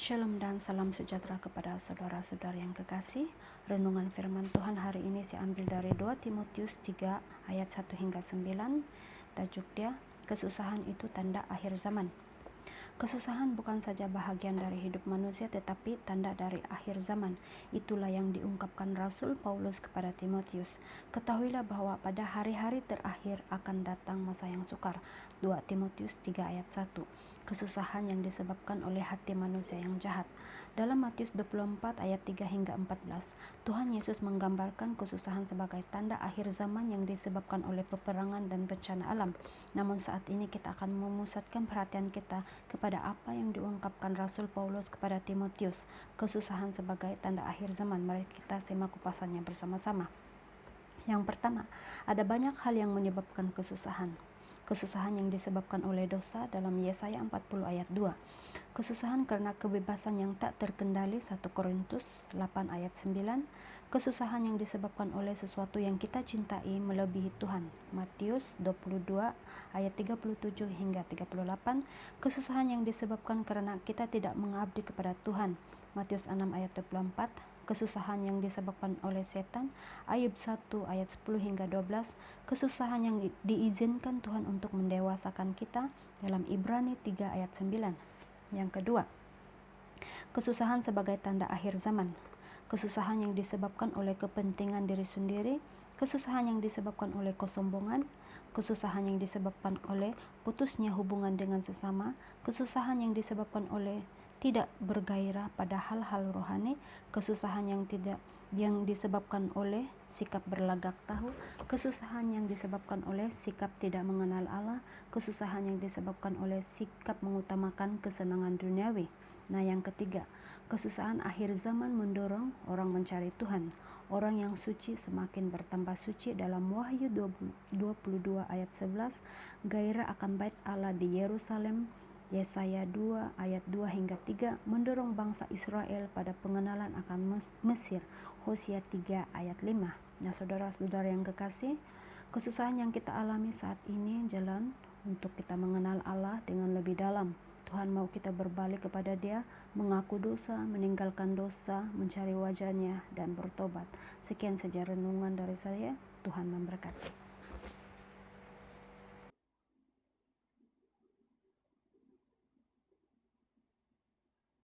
Shalom dan salam sejahtera kepada saudara-saudara yang kekasih. Renungan firman Tuhan hari ini saya ambil dari 2 Timotius 3 ayat 1 hingga 9. Tajuk dia, kesusahan itu tanda akhir zaman. Kesusahan bukan saja bahagian dari hidup manusia tetapi tanda dari akhir zaman. Itulah yang diungkapkan Rasul Paulus kepada Timotius. Ketahuilah bahwa pada hari-hari terakhir akan datang masa yang sukar. 2 Timotius 3 ayat 1. Kesusahan yang disebabkan oleh hati manusia yang jahat. Dalam Matius 24 ayat 3 hingga 14, Tuhan Yesus menggambarkan kesusahan sebagai tanda akhir zaman yang disebabkan oleh peperangan dan bencana alam. Namun saat ini kita akan memusatkan perhatian kita kepada apa yang diungkapkan Rasul Paulus kepada Timotius, kesusahan sebagai tanda akhir zaman. Mari kita simak kupasannya bersama-sama. Yang pertama, ada banyak hal yang menyebabkan kesusahan. Kesusahan yang disebabkan oleh dosa dalam Yesaya 40 ayat 2. Kesusahan karena kebebasan yang tak terkendali 1 Korintus 8 ayat 9. Kesusahan yang disebabkan oleh sesuatu yang kita cintai melebihi Tuhan. Matius 22 ayat 37 hingga 38. Kesusahan yang disebabkan karena kita tidak mengabdi kepada Tuhan. Matius 6 ayat 24. Kesusahan yang disebabkan oleh setan. Ayub 1 ayat 10 hingga 12. Kesusahan yang diizinkan Tuhan untuk mendewasakan kita dalam Ibrani 3 ayat 9. Yang kedua, kesusahan sebagai tanda akhir zaman. Kesusahan yang disebabkan oleh kepentingan diri sendiri, kesusahan yang disebabkan oleh kesombongan, kesusahan yang disebabkan oleh putusnya hubungan dengan sesama, kesusahan yang disebabkan oleh tidak bergairah pada hal-hal rohani, kesusahan yang disebabkan oleh sikap berlagak tahu, kesusahan yang disebabkan oleh sikap tidak mengenal Allah, kesusahan yang disebabkan oleh sikap mengutamakan kesenangan duniawi. Nah, yang ketiga, kesusahan akhir zaman mendorong orang mencari Tuhan. Orang yang suci semakin bertambah suci. Dalam Wahyu 22 ayat 11, gairah akan bait Allah di Yerusalem. Yesaya 2 ayat 2 hingga 3 mendorong bangsa Israel pada pengenalan akan Mesir. Hosea 3 ayat 5. Nah, saudara-saudara yang kekasih, kesusahan yang kita alami saat ini jalan untuk kita mengenal Allah dengan lebih dalam. Tuhan mau kita berbalik kepada Dia, mengaku dosa, meninggalkan dosa, mencari wajah-Nya, dan bertobat. Sekian saja renungan dari saya. Tuhan memberkati.